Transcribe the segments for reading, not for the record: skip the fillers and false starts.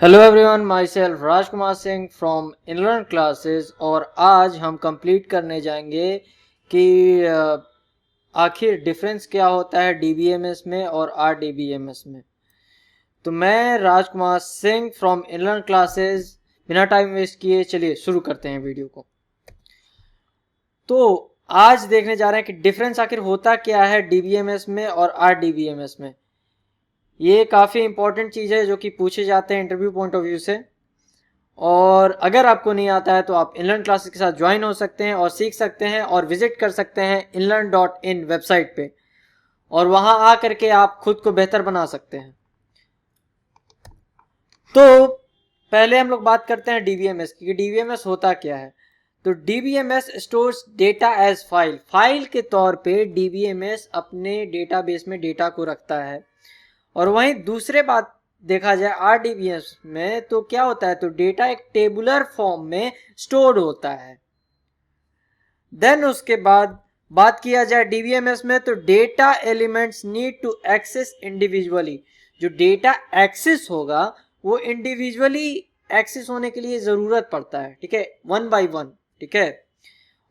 Hello everyone, myself Rajkumar Singh from Inlearn classes. और आज हम कंप्लीट करने जाएंगे कि आखिर डिफरेंस क्या होता है डीबीएमएस में और आरडीबीएमएस में। तो मैं राजकुमार सिंह फ्रॉम इनलर्न क्लासेस, बिना टाइम वेस्ट किए चलिए शुरू करते हैं वीडियो को। तो आज देखने जा रहे हैं कि डिफरेंस आखिर होता क्या है डीबीएमएस में और आरडीबीएमएस में। ये काफ़ी इंपॉर्टेंट चीज़ है जो कि पूछे जाते हैं इंटरव्यू पॉइंट ऑफ व्यू से। और अगर आपको नहीं आता है तो आप इनलर्न क्लासेस के साथ ज्वाइन हो सकते हैं और सीख सकते हैं और विजिट कर सकते हैं inlearn.in वेबसाइट पे, और वहां आ करके आप खुद को बेहतर बना सकते हैं। तो पहले हम लोग बात करते हैं डीबीएमएस की, डीबीएमएस होता क्या है। तो DBMS stores data as file के तौर पे डीबीएमएस अपने डेटाबेस में डेटा को रखता है। और वहीं दूसरे बात देखा जाए आरडीबीएस में तो क्या होता है, तो डेटा एक टेबुलर फॉर्म में स्टोर होता है। देन उसके बाद बात किया जाए डीबीएमएस में तो data elements need to access individually. जो डेटा एक्सेस होगा वो इंडिविजुअली एक्सेस होने के लिए जरूरत पड़ता है, ठीक है, वन बाय वन, ठीक है।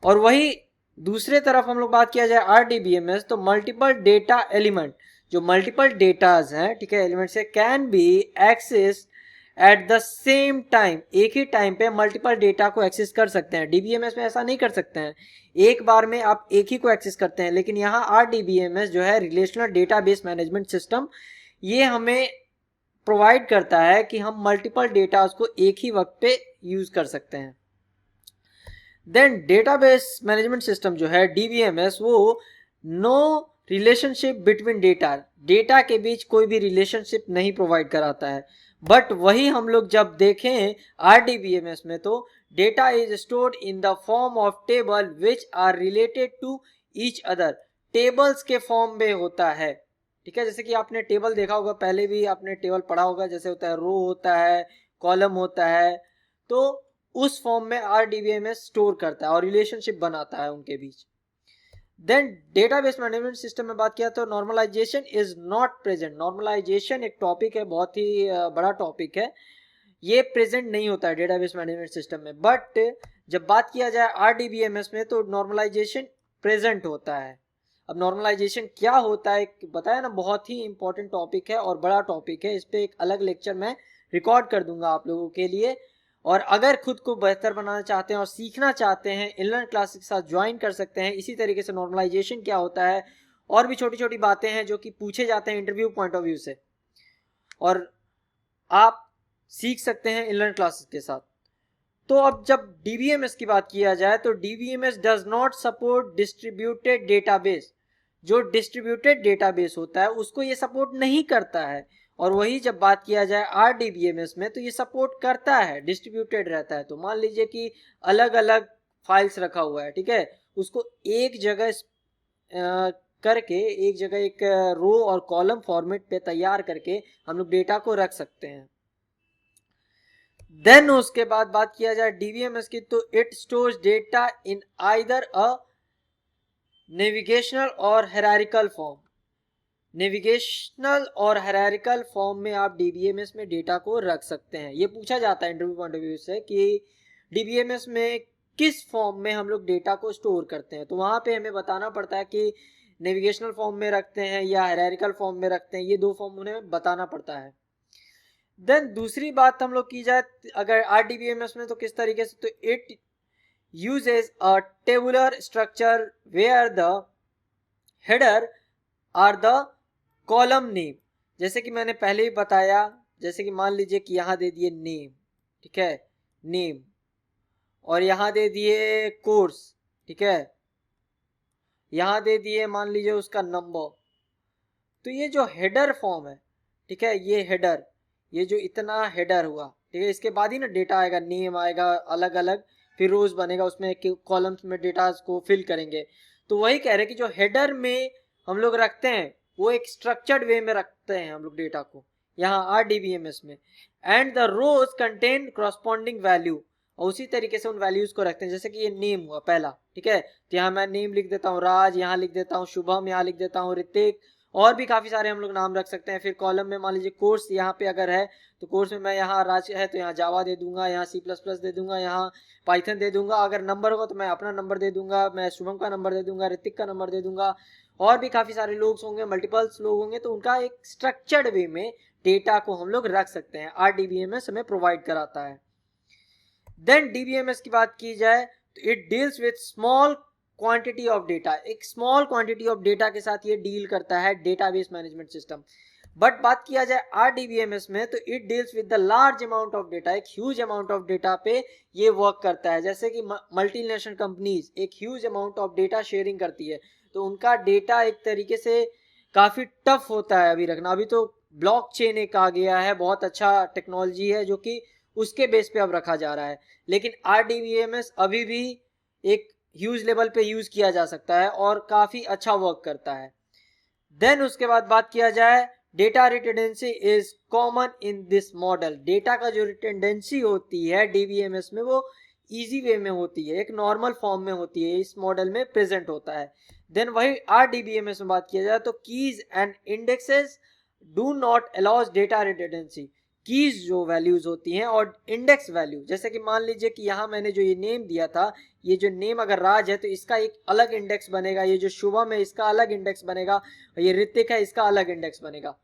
और वही दूसरे तरफ हम लोग बात किया जाए आरडीबीएमएस तो मल्टीपल डेटा एलिमेंट, जो मल्टीपल डेटाज हैं, ठीक है, एलिमेंट से can be access at the same time. एक ही टाइम पे मल्टीपल डेटा को एक्सेस कर सकते हैं। डीबीएमएस में ऐसा नहीं कर सकते हैं, एक बार में आप एक ही को एक्सेस करते हैं। लेकिन यहाँ आरडीबीएमएस जो है रिलेशनल डेटाबेस मैनेजमेंट सिस्टम, ये हमें प्रोवाइड करता है कि हम मल्टीपल डेटाज को एक ही वक्त पे यूज कर सकते हैं। देन डेटाबेस मैनेजमेंट सिस्टम जो है डीबीएमएस, वो नो रिलेशनशिप बिटवीन डेटा के बीच कोई भी रिलेशनशिप नहीं प्रोवाइड कराता है। बट वही हम लोग जब देखें आरडीबीएमएस में तो data is stored in the form of table which are related to each other. Tables के फॉर्म में होता है, ठीक है। जैसे कि आपने टेबल देखा होगा, पहले भी आपने टेबल पढ़ा होगा, जैसे होता है रो होता है, कॉलम होता है, तो उस फॉर्म में आरडीबीएमएस स्टोर करता है और रिलेशनशिप बनाता है उनके बीच। देन डेटाबेस मैनेजमेंट सिस्टम में बात किया तो normalisation is not present. Normalisation एक टॉपिक है, बहुत ही बड़ा टॉपिक है, ये प्रेजेंट नहीं होता है डेटाबेस मैनेजमेंट सिस्टम में। बट जब बात किया जाए आरडीबीएमएस में तो नॉर्मलाइजेशन प्रेजेंट होता है। अब नॉर्मलाइजेशन क्या होता है बताया ना, बहुत ही इंपॉर्टेंट टॉपिक है और बड़ा टॉपिक है। इस पे एक अलग लेक्चर मैं रिकॉर्ड कर दूंगा आप लोगों के लिए। और अगर खुद को बेहतर बनाना चाहते हैं और सीखना चाहते हैं, इनलर्न क्लासेस के साथ ज्वाइन कर सकते हैं। इसी तरीके से नॉर्मलाइजेशन क्या होता है और भी छोटी छोटी बातें हैं जो कि पूछे जाते हैं इंटरव्यू पॉइंट ऑफ व्यू से, और आप सीख सकते हैं इनलर्न क्लासेस के साथ। तो अब जब डीबीएमएस की बात किया जाए तो DBMS does not support distributed database. जो डिस्ट्रीब्यूटेड डेटाबेस होता है उसको ये सपोर्ट नहीं करता है। और वही जब बात किया जाए आरडीबीएमएस में तो ये सपोर्ट करता है, डिस्ट्रीब्यूटेड रहता है। तो मान लीजिए कि अलग अलग फाइल्स रखा हुआ है, ठीक है, उसको एक जगह करके, एक जगह एक रो और कॉलम फॉर्मेट पे तैयार करके हम लोग डेटा को रख सकते हैं। देन उसके बाद बात किया जाए डीबीएमएस की तो it stores data in either a navigational और हायरार्किकल फॉर्म। नेविगेशनल और हायरार्किकल फॉर्म में आप डीबीएमएस में डेटा को रख सकते हैं। ये पूछा जाता है इंटरव्यू पॉइंट ऑफ व्यू से कि डीबीएमएस में किस फॉर्म में हम लोग डेटा को स्टोर करते हैं। तो वहां पे हमें बताना पड़ता है कि नेविगेशनल फॉर्म में रखते हैं या हायरार्किकल फॉर्म में रखते हैं। ये दो फॉर्म उन्हें बताना पड़ता है। देन दूसरी बात हम लोग की जाए अगर आरडीबीएमएस में तो किस तरीके से, तो it uses a tabular structure where the header are the column name. जैसे कि मैंने पहले ही बताया, जैसे कि मान लीजिए कि यहां दे दिए नेम, ठीक है, नेम, और यहां दे दिए कोर्स, ठीक है, यहां दे दिए मान लीजिए उसका नंबर। तो ये जो हेडर फॉर्म है, ठीक है, ये हेडर, ये जो इतना हेडर हुआ, ठीक है, इसके बाद ही ना डेटा आएगा, नेम आएगा अलग अलग, फिर रोज बनेगा, उसमें कॉलम्स में डेटा को फिल करेंगे। तो वही कह रहे हैं कि जो हेडर में हम लोग रखते हैं वो एक स्ट्रक्चर्ड वे में रखते हैं हम लोग डेटा को यहाँ आरडीबीएमएस में। And the rows contain corresponding value, और उसी तरीके से उन वैल्यूज को रखते हैं। जैसे कि ये नेम हुआ पहला, ठीक है, तो यहाँ मैं नेम लिख देता हूँ राज, यहाँ लिख देता हूँ शुभम, यहाँ लिख देता हूँ ऋतिक, और भी काफ़ी सारे हम लोग नाम रख सकते हैं। फिर कॉलम में मान लीजिए कोर्स यहाँ पे अगर है तो कोर्स में मैं यहाँ राज है तो यहाँ जावा दे दूंगा, यहाँ C++ दे दूंगा, यहाँ पाइथन दे दूंगा। अगर नंबर होगा तो मैं अपना नंबर दे दूंगा, मैं शुभम का नंबर दे दूंगा, ऋतिक का नंबर दे दूंगा। और भी काफ़ी सारे लोग होंगे, मल्टीपल्स लोग होंगे, तो उनका एक स्ट्रक्चर्ड वे में डेटा को हम लोग रख सकते हैं। RDBMS हमें प्रोवाइड कराता है। देन DBMS की बात की जाए तो it deals with small quantity of data. एक स्मॉल क्वांटिटी ऑफ डेटा के साथ ये डील करता है डेटाबेस मैनेजमेंट सिस्टम। बट बात किया जाए RDBMS में तो it deals with the large amount of data. एक ह्यूज अमाउंट ऑफ डेटा पे ये वर्क करता है। जैसे कि मल्टीनेशनल कंपनीज एक huge amount of data sharing करती है, तो उनका डेटा एक तरीके से काफ़ी टफ होता है अभी रखना। अभी तो ब्लॉकचेन एक आ गया है, बहुत अच्छा टेक्नोलॉजी है जो कि उसके बेस पे अब रखा जा रहा है। लेकिन RDBMS अभी भी एक ह्यूज लेवल पे यूज किया जा सकता है और काफ़ी अच्छा वर्क करता है। देन उसके बाद बात किया जाए data redundancy is common in this model. Data का जो रिटेंडेंसी होती है DBMS में वो इजी वे में होती है, एक नॉर्मल फॉर्म में होती है, इस मॉडल में प्रेजेंट होता है। देन वही RDBMS में बात किया जाए तो keys and indexes do not allows data redundancy. Keys जो वैल्यूज होती हैं और इंडेक्स वैल्यू, जैसे कि मान लीजिए कि यहाँ मैंने जो ये नेम दिया था, ये जो नेम अगर राज है तो इसका एक अलग इंडेक्स बनेगा, ये जो शुभम है इसका अलग इंडेक्स बनेगा, ये ऋतिक है इसका अलग इंडेक्स बनेगा।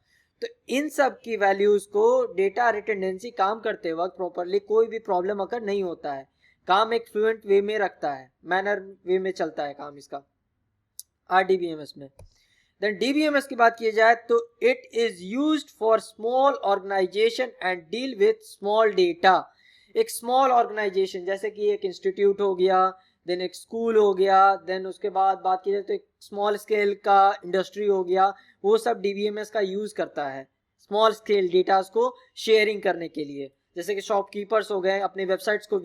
तो इन सब की वैल्यूज को डेटा रिटेंडेंसी काम करते वक्त प्रॉपरली कोई भी प्रॉब्लम अगर नहीं होता है, काम एक फ्लुएंट वे में रखता है, मैनर वे में चलता है काम इसका RDBMS में। देन DBMS की बात की जाए तो it is used for small organisation and deal with small data. एक स्मॉल ऑर्गेनाइजेशन जैसे कि एक इंस्टीट्यूट हो गया, देन एक स्कूल हो गया, देन उसके बाद बात की जाए तो एक स्मॉल स्केल का इंडस्ट्री हो गया, वो सब DBMS का यूज करता है स्मॉल स्केल डेटास को शेयरिंग करने के लिए। जैसे कि शॉपकीपर्स हो गए, अपने वेबसाइट्स को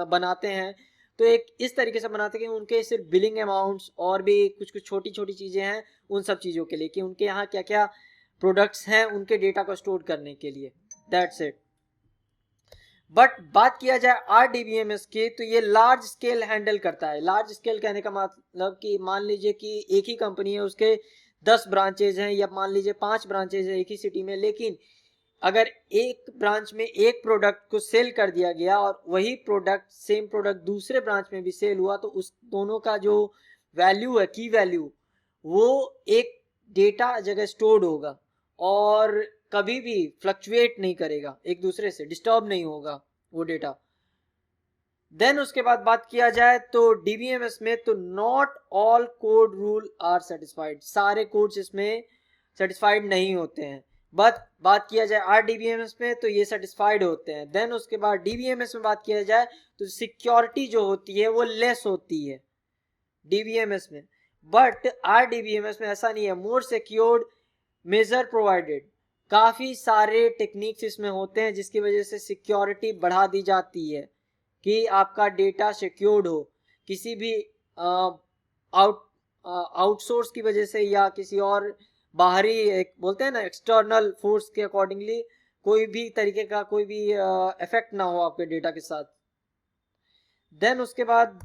बनाते हैं, तो एक इस तरीके से बनाते हैं कि उनके सिर्फ बिलिंग अमाउंट्स और भी कुछ कुछ छोटी छोटी चीज़ें हैं उन सब चीज़ों के लिए, कि उनके यहाँ क्या क्या प्रोडक्ट्स हैं उनके डेटा को स्टोर करने के लिए। That's it. बट बात किया जाए RDBMS की तो ये लार्ज स्केल हैंडल करता है। लार्ज स्केल कहने का मतलब कि मान लीजिए कि एक ही कंपनी है, उसके 10 ब्रांचेज हैं या मान लीजिए 5 ब्रांचेज हैं एक ही सिटी में, लेकिन अगर एक ब्रांच में एक प्रोडक्ट को सेल कर दिया गया और वही प्रोडक्ट सेम प्रोडक्ट दूसरे ब्रांच में भी सेल हुआ, तो उस दोनों का जो वैल्यू है, की वैल्यू, वो एक डेटा जगह स्टोर्ड होगा और कभी भी फ्लक्चुएट नहीं करेगा, एक दूसरे से डिस्टर्ब नहीं होगा वो डेटा। देन उसके बाद बात किया जाए तो DBMS में तो not all code rule are satisfied. सारे कोड्स इसमें सेटिस्फाइड नहीं होते हैं। बात किया जाए RDBMS में तो ये सेटिस्फाइड होते हैं। देन उसके बाद DBMS में बात किया जाए तो सिक्योरिटी जो होती है वो लेस होती है DBMS में, बट RDBMS में ऐसा नहीं है। मोर सिक्योर्ड मेजर प्रोवाइडेड, काफ़ी सारे टेक्निक्स इसमें होते हैं जिसकी वजह से सिक्योरिटी बढ़ा दी जाती है कि आपका डेटा सिक्योर्ड हो, किसी भी आउटसोर्स की वजह से या किसी और बाहरी, एक बोलते हैं ना एक्सटर्नल फोर्स के अकॉर्डिंगली, कोई भी तरीके का कोई भी इफेक्ट ना हो आपके डेटा के साथ। देन उसके बाद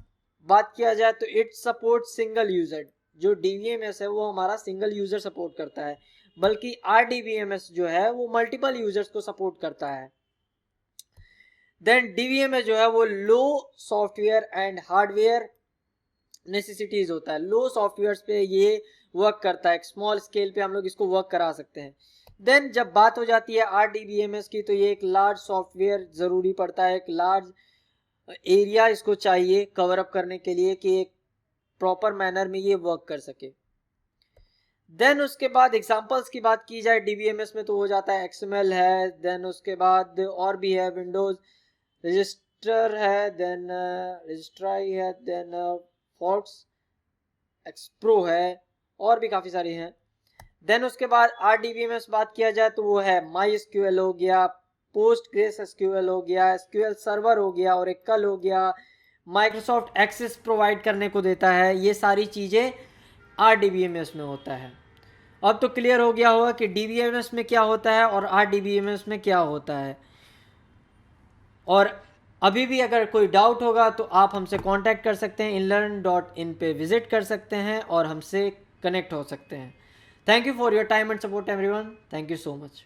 बात किया जाए तो इट सपोर्ट सिंगल यूजर। जो DBMS है वो हमारा सिंगल यूजर सपोर्ट करता है, बल्कि RDBMS जो है वो मल्टीपल यूजर्स को सपोर्ट करता है। देन DBMS जो है वो लो सॉफ्टवेयर एंड हार्डवेयर नेसेसिटीज होता है। लो सॉफ्टवेयर पे ये वर्क करता है, एक स्मॉल स्केल पे हम लोग इसको वर्क करा सकते हैं। देन जब बात हो जाती है RDBMS की तो ये एक लार्ज सॉफ्टवेयर ज़रूरी पड़ता है, एक लार्ज एरिया इसको चाहिए कवर अप करने के लिए कि एक प्रॉपर मैनर में ये वर्क कर सके। देन उसके बाद एग्जांपल्स की बात की जाए DBMS में तो हो जाता है XML है, देन उसके बाद और भी है विंडोज रजिस्टर है, देन रजिस्ट्राई है, देन फॉक्स एक्सप्रो है, और भी काफ़ी सारे हैं। देन उसके बाद RDBMS बात किया जाए तो वो है MySQL हो गया, PostgreSQL हो गया, SQL सर्वर हो गया, Oracle हो गया, माइक्रोसॉफ्ट एक्सेस प्रोवाइड करने को देता है। ये सारी चीज़ें RDBMS में होता है। अब तो क्लियर हो गया होगा कि DBMS में क्या होता है और RDBMS में क्या होता है। और अभी भी अगर कोई डाउट होगा तो आप हमसे कांटेक्ट कर सकते हैं, inlearn.in पे विज़िट कर सकते हैं और हमसे कनेक्ट हो सकते हैं। Thank you for your time and support everyone. Thank you so much.